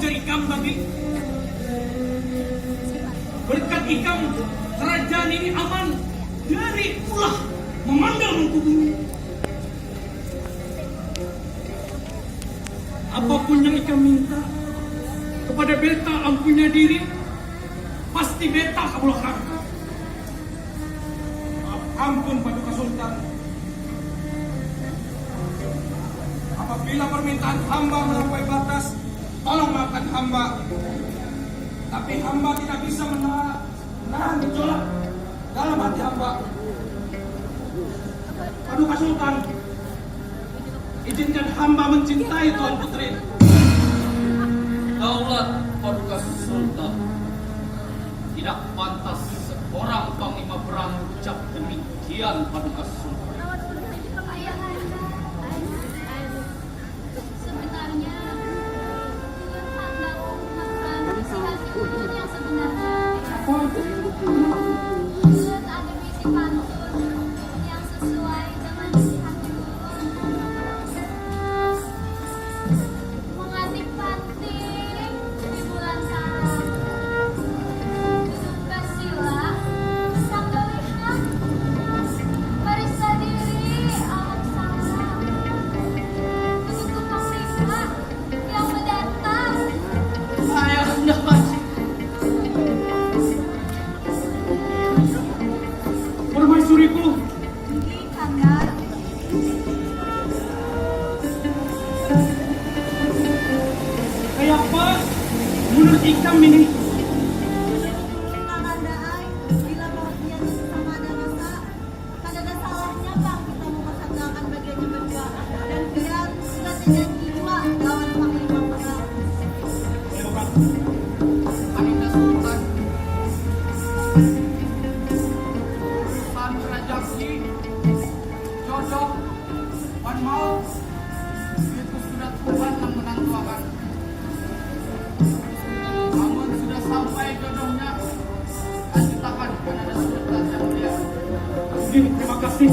jadi ikam bagi. Berkat ikam, kerajaan ini aman dari ulah Mamanda mengkubunya. Apapun yang ikam minta kepada beta ampunya diri, pasti beta kabulkan. Ampun Paduka Sultan. Apabila permintaan hamba melampaui batas, tolong maafkan hamba. Tapi hamba tidak bisa menahan gejolak dalam hati hamba. Paduka Sultan, izinkan hamba mencintai Tuan Putri. Daulat Paduka Sultan, tidak pantas seorang panglima perang ucap demikian Paduka Sultan. Sebenarnya hendak melakukan isi hati yang sebenarnya. Terus ada misi pantun yang sesuai dengan isi hati mengasih panting di bulan Salam. Duduk bersila sang melihat periksa diri alam salam. Duduk tukang rika yang mendatang. Saya hendak masih Permaisuriku, Ini Kandar. kayak apa menurut ikam ini? Mamanda ay, bila bahagia sama ada rasa, tak ada salahnya bang kita mempersatukan bagiannya berdua. Dan biar sudah tidak jiwa lawan panglima perang. Adinda Sultan, urusan rezeki, jodoh, dan maut itu sudah Tuhan yang menentukan. Namun sudah sampai jodohnya, lanjutkan Adinda Sultan yang mulia. Terima kasih.